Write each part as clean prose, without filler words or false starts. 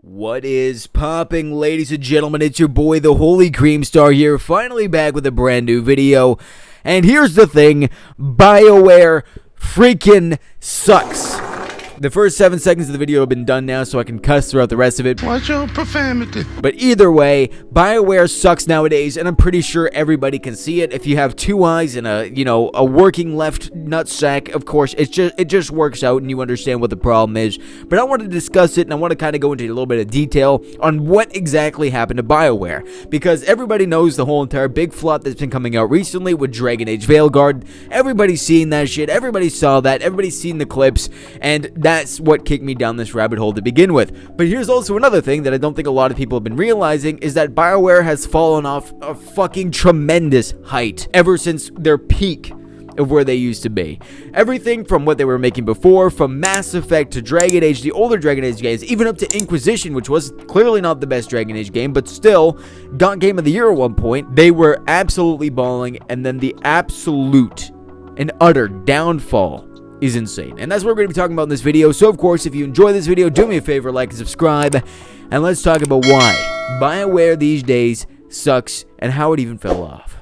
What is popping, ladies and gentlemen? It's your boy, the Holy Cream Star here, finally back with a brand new video. And here's the thing, Bioware freaking sucks. The first 7 seconds of the video have been done now, so I can cuss throughout the rest of it. Watch your profanity. But either way, Bioware sucks nowadays, and I'm pretty sure everybody can see it. If you have 2 eyes and a working left nutsack, of course, it just works out, and you understand what the problem is. But I want to discuss it, and I want to kind of go into a little bit of detail on what exactly happened to Bioware, because everybody knows the whole entire big flop that's been coming out recently with Dragon Age Veilguard. Everybody's seen that shit. Everybody saw that. Everybody's seen the clips, and that's what kicked me down this rabbit hole to begin with. But here's also another thing that I don't think a lot of people have been realizing, is that Bioware has fallen off a fucking tremendous height ever since their peak of where they used to be. Everything from what they were making before, from Mass Effect to Dragon Age, the older Dragon Age games, even up to Inquisition, which was clearly not the best Dragon Age game, but still got Game of the Year at one point. They were absolutely balling, and then the absolute and utter downfall is insane. And that's what we're going to be talking about in this video. So of course, if you enjoy this video, do me a favor, like and subscribe, and let's talk about why Bioware these days sucks and how it even fell off.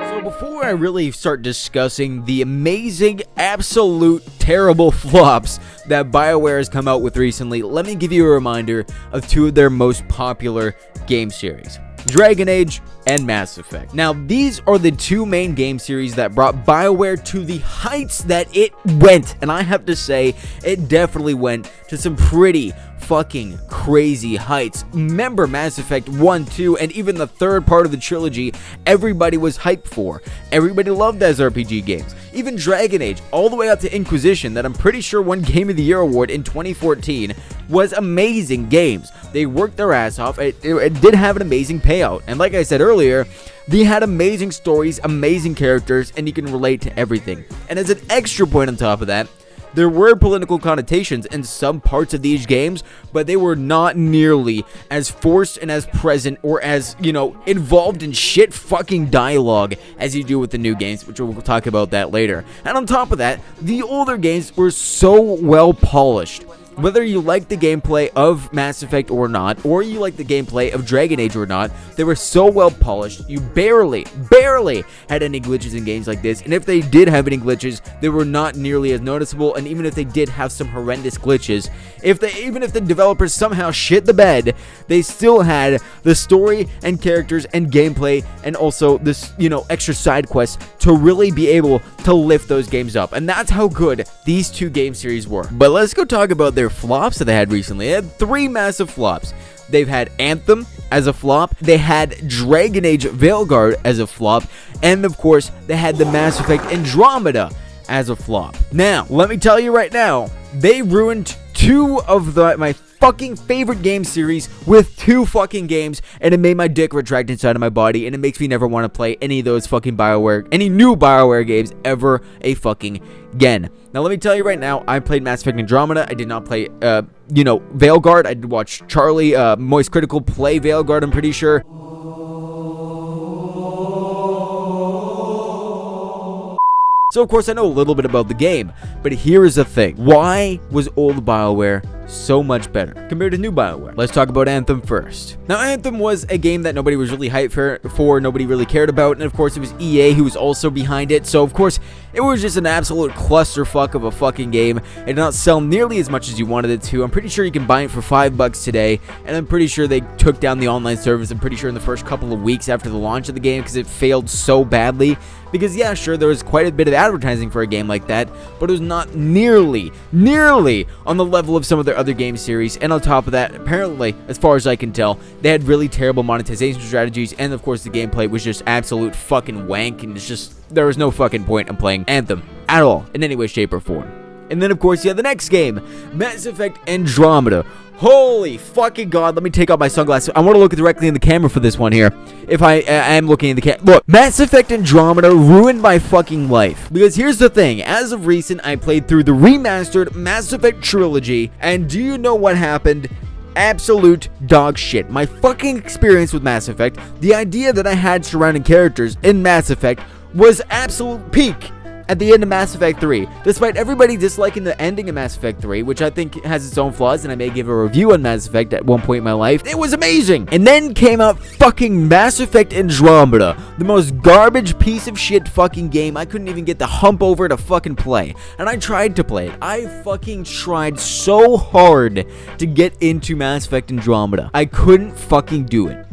So before I really start discussing the amazing, absolute terrible flops that Bioware has come out with recently, let me give you a reminder of 2 of their most popular game series: Dragon Age and Mass Effect. Now, these are the 2 main game series that brought Bioware to the heights that it went. And I have to say, it definitely went to some pretty fucking crazy heights. Remember Mass Effect 1, 2, and even the 3rd part of the trilogy, everybody was hyped for. Everybody loved those RPG games. Even Dragon Age, all the way up to Inquisition, that I'm pretty sure won Game of the Year award in 2014, was amazing games. They worked their ass off. It did have an amazing payout. And like I said earlier, they had amazing stories, amazing characters, and you can relate to everything. And as an extra point on top of that, there were political connotations in some parts of these games, but they were not nearly as forced and as present or as, involved in shit fucking dialogue as you do with the new games, which we'll talk about that later. And on top of that, the older games were so well polished. Whether you like the gameplay of Mass Effect or not, or you like the gameplay of Dragon Age or not, they were so well polished, you barely had any glitches in games like this. And if they did have any glitches, they were not nearly as noticeable. And even if they did have some horrendous glitches, even if the developers somehow shit the bed, they still had the story and characters and gameplay and also this, extra side quests to really be able to lift those games up. And that's how good these 2 game series were. But let's go talk about their flops that they had recently. They had 3 massive flops. They've had Anthem as a flop, they had Dragon Age Veilguard as a flop, and of course, they had the Mass Effect Andromeda as a flop. Now, let me tell you right now, they ruined 2 of my fucking favorite game series with 2 fucking games, and it made my dick retract inside of my body, and it makes me never want to play any of those fucking any new Bioware games ever again. Now let me tell you right now, I played Mass Effect Andromeda. I did not play Veilguard. I did watch Charlie Moist Critical play Veilguard, I'm pretty sure. So of course I know a little bit about the game, but here is the thing. Why was old Bioware so much better compared to new Bioware? Let's talk about Anthem first. Now Anthem was a game that nobody was really hyped for, nobody really cared about, and of course it was EA who was also behind it, so of course it was just an absolute clusterfuck of a fucking game. It did not sell nearly as much as you wanted it to. I'm pretty sure you can buy it for $5 today, and I'm pretty sure they took down the online service. I'm pretty sure in the first couple of weeks after the launch of the game, because it failed so badly. Because yeah, sure, there was quite a bit of advertising for a game like that, but it was not nearly on the level of some of their other game series. And on top of that, apparently, as far as I can tell, they had really terrible monetization strategies, and of course the gameplay was just absolute fucking wank, and it's just, there was no fucking point in playing Anthem at all, in any way, shape, or form. And then of course, yeah, the next game, Mass Effect Andromeda. Holy fucking god, let me take off my sunglasses. I want to look directly in the camera for this one here. If I am looking in the camera. Look, Mass Effect Andromeda ruined my fucking life. Because here's the thing, as of recent, I played through the remastered Mass Effect trilogy, and do you know what happened? Absolute dog shit. My fucking experience with Mass Effect, the idea that I had surrounding characters in Mass Effect was absolute peak. at the end of Mass Effect 3. Despite everybody disliking the ending of Mass Effect 3, which I think has its own flaws, and I may give a review on Mass Effect at one point in my life, it was amazing! And then came out fucking Mass Effect Andromeda, the most garbage piece of shit fucking game I couldn't even get the hump over to fucking play. And I tried to play it. I fucking tried so hard to get into Mass Effect Andromeda. I couldn't fucking do it.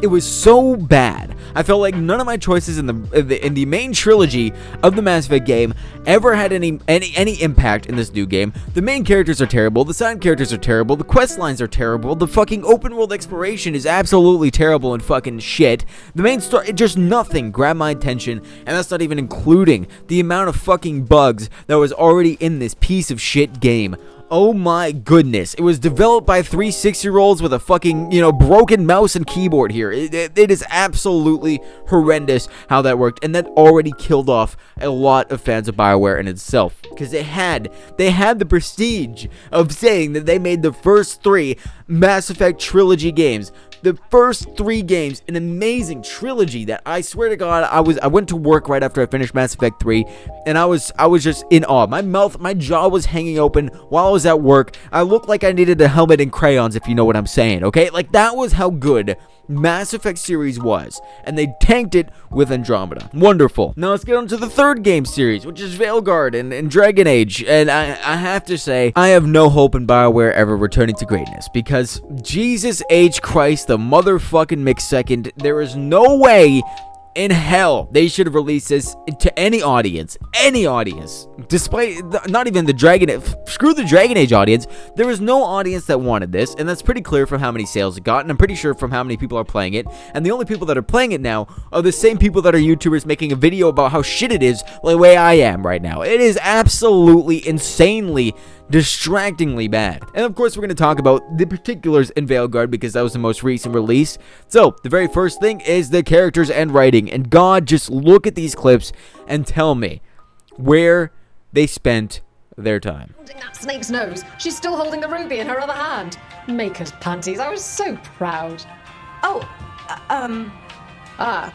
It was so bad. I felt like none of my choices in the main trilogy of the Mass Effect game ever had any impact in this new game. The main characters are terrible, the side characters are terrible, the quest lines are terrible, the fucking open world exploration is absolutely terrible and fucking shit. The main story, just nothing grabbed my attention, and that's not even including the amount of fucking bugs that was already in this piece of shit game. Oh my goodness. It was developed by 3 6-year-olds with a fucking, broken mouse and keyboard here. It is absolutely horrendous how that worked, and that already killed off a lot of fans of Bioware in itself, because they had the prestige of saying that they made the first 3 Mass Effect trilogy games. The first 3 games, an amazing trilogy that I swear to God, I went to work right after I finished Mass Effect 3, and I was just in awe. My jaw was hanging open while I was at work. I looked like I needed a helmet and crayons, if you know what I'm saying, okay? Like, that was how good Mass Effect series was, and they tanked it with Andromeda. Wonderful. Now let's get on to the third game series, which is Veilguard and Dragon Age, and I have to say, I have no hope in Bioware ever returning to greatness, because Jesus H. Christ, the motherfucking McSecond, there is no way in hell they should have released this to any audience, despite not even screw the Dragon Age audience. There was no audience that wanted this, and that's pretty clear from how many sales it got, and I'm pretty sure from how many people are playing it. And the only people that are playing it now are the same people that are YouTubers making a video about how shit it is, the way I am right now. It is absolutely insanely distractingly bad. And of course, we're going to talk about the particulars in Veilguard because that was the most recent release. So the very first thing is the characters and writing, and God, just look at these clips and tell me where they spent their time. Holding that snake's nose. She's still holding the ruby in her other hand. Maker's panties. I was so proud.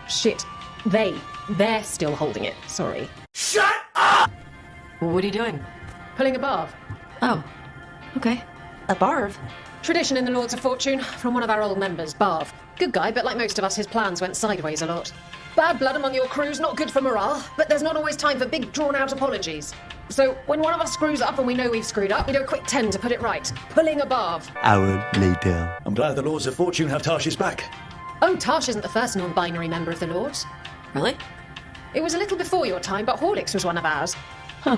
Shit. They're still holding it. Sorry. Shut up! What are you doing? Pulling a barb. Oh, okay. A barb? Tradition in the Lords of Fortune from one of our old members, Barv. Good guy, but like most of us, his plans went sideways a lot. Bad blood among your crew's not good for morale, but there's not always time for big, drawn-out apologies. So when one of us screws up and we know we've screwed up, we do a quick 10 to put it right. Pulling a Barv. Hour later. I'm glad the Lords of Fortune have Tarsh's back. Oh, Tarsh isn't the first non-binary member of the Lords. Really? It was a little before your time, but Horlicks was one of ours. Huh.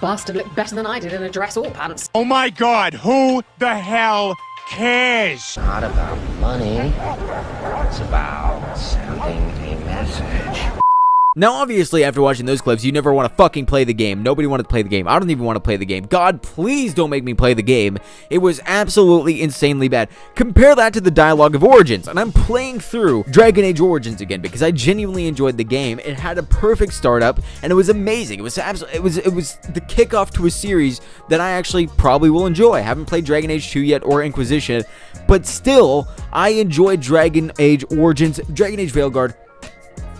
Bastard looked better than I did in a dress or pants. Oh my God, who the hell cares? Not about money. It's about sending a message. Now, obviously, after watching those clips, you never want to fucking play the game. Nobody wanted to play the game. I don't even want to play the game. God, please don't make me play the game. It was absolutely insanely bad. Compare that to the dialogue of Origins, and I'm playing through Dragon Age Origins again because I genuinely enjoyed the game. It had a perfect startup, and it was amazing. It was the kickoff to a series that I actually probably will enjoy. I haven't played Dragon Age 2 yet or Inquisition, but still, I enjoyed Dragon Age Origins, Dragon Age Veilguard.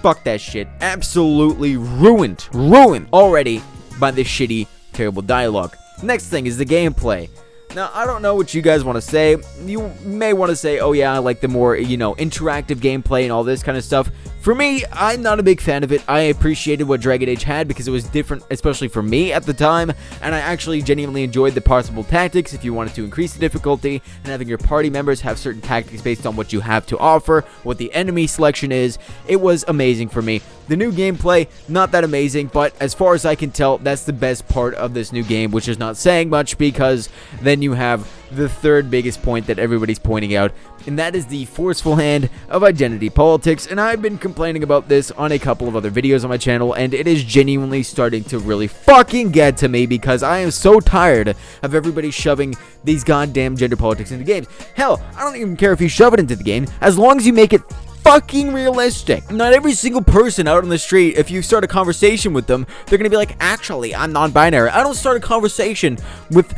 Fuck that shit. Absolutely ruined already by this shitty, terrible dialogue. Next thing is the gameplay. Now, I don't know what you guys want to say. You may want to say, oh yeah, I like the more, interactive gameplay and all this kind of stuff. For me, I'm not a big fan of it. I appreciated what Dragon Age had because it was different, especially for me at the time, and I actually genuinely enjoyed the possible tactics if you wanted to increase the difficulty and having your party members have certain tactics based on what you have to offer, what the enemy selection is. It was amazing for me. The new gameplay, not that amazing, but as far as I can tell, that's the best part of this new game, which is not saying much because then you have the third biggest point that everybody's pointing out, and that is the forceful hand of identity politics. And I've been complaining about this on a couple of other videos on my channel, and it is genuinely starting to really fucking get to me because I am so tired of everybody shoving these goddamn gender politics into games. Hell, I don't even care if you shove it into the game, as long as you make it fucking realistic. Not every single person out on the street, if you start a conversation with them, they're gonna be like, actually, I'm non-binary. I don't start a conversation with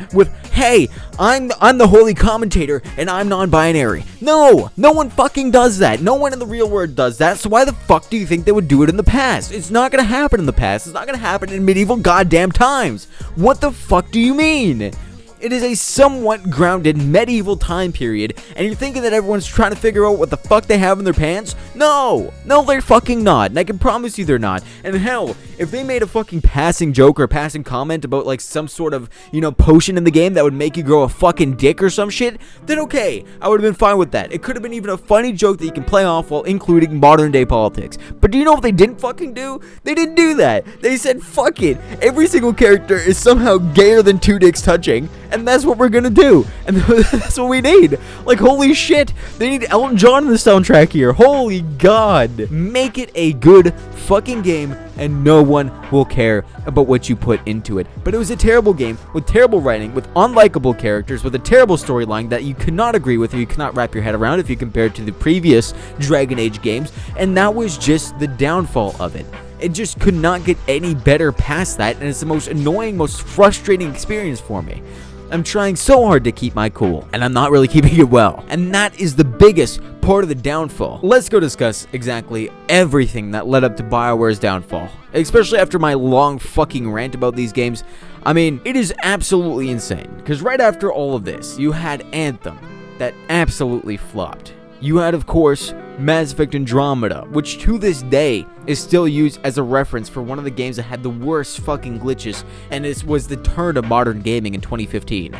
hey, I'm the holy commentator and I'm non-binary. No one fucking does that. No one in the real world does that. So why the fuck do you think they would do it in the past? It's not gonna happen in the past. It's not gonna happen in medieval goddamn times. What the fuck do you mean? It is a somewhat grounded medieval time period, and you're thinking that everyone's trying to figure out what the fuck they have in their pants? No, they're fucking not, and I can promise you they're not. And hell, if they made a fucking passing joke or a passing comment about like some sort of, potion in the game that would make you grow a fucking dick or some shit, then okay, I would have been fine with that. It could have been even a funny joke that you can play off while including modern day politics. But do you know what they didn't fucking do? They didn't do that. They said, fuck it, every single character is somehow gayer than two dicks touching, and that's what we're gonna do, and that's what we need. Like, holy shit, they need Elton John in the soundtrack here. Holy god. Make it a good fucking game, and no one will care about what you put into it. But it was a terrible game, with terrible writing, with unlikable characters, with a terrible storyline that you could not agree with, or you cannot wrap your head around if you compare it to the previous Dragon Age games, and that was just the downfall of it. It just could not get any better past that, and it's the most annoying, most frustrating experience for me. I'm trying so hard to keep my cool, and I'm not really keeping it well. And that is the biggest part of the downfall. Let's go discuss exactly everything that led up to BioWare's downfall, especially after my long fucking rant about these games. I mean, it is absolutely insane, because right after all of this, you had Anthem, that absolutely flopped. You had, of course, Mass Effect Andromeda, which to this day is still used as a reference for one of the games that had the worst fucking glitches, and it was the turn of modern gaming in 2015.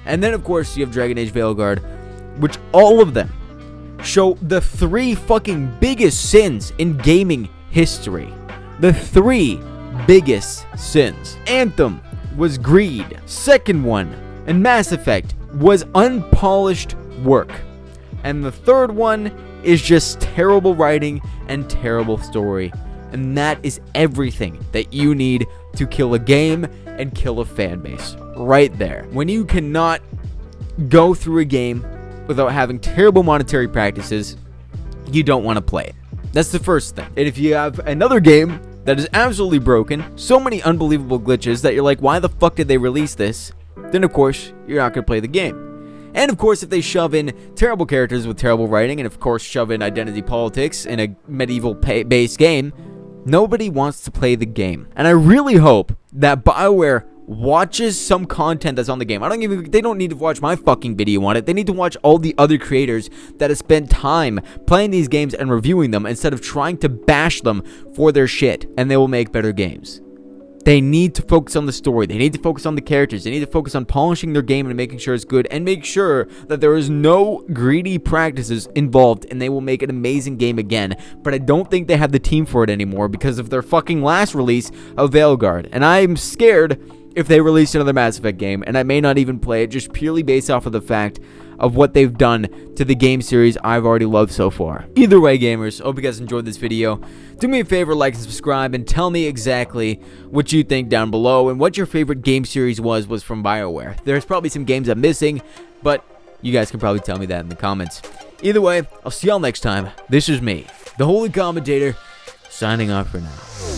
And then, of course, you have Dragon Age Veilguard, which all of them show the three fucking biggest sins in gaming history. The three biggest sins. Anthem was greed. Second one, in Mass Effect, was unpolished work. And the third one is just terrible writing and terrible story. And that is everything that you need to kill a game and kill a fan base. Right there. When you cannot go through a game without having terrible monetary practices, you don't want to play it. That's the first thing. And if you have another game that is absolutely broken, so many unbelievable glitches that you're like, why the fuck did they release this? Then of course, you're not going to play the game. And of course, if they shove in terrible characters with terrible writing, and of course shove in identity politics in a medieval-based game, nobody wants to play the game. And I really hope that BioWare watches some content that's on the game. They don't need to watch my fucking video on it. They need to watch all the other creators that have spent time playing these games and reviewing them instead of trying to bash them for their shit, and they will make better games. They need to focus on the story. They need to focus on the characters. They need to focus on polishing their game and making sure it's good, and make sure that there is no greedy practices involved, and they will make an amazing game again. But I don't think they have the team for it anymore because of their fucking last release of Veilguard. And I'm scared if they release another Mass Effect game, and I may not even play it just purely based off of the fact of what they've done to the game series I've already loved so far. Either way, gamers, hope you guys enjoyed this video. Do me a favor, like and subscribe, and tell me exactly what you think down below and what your favorite game series was from BioWare. There's probably some games I'm missing, but you guys can probably tell me that in the comments. Either way, I'll see y'all next time. This is me, the Holy Commentator, signing off for now.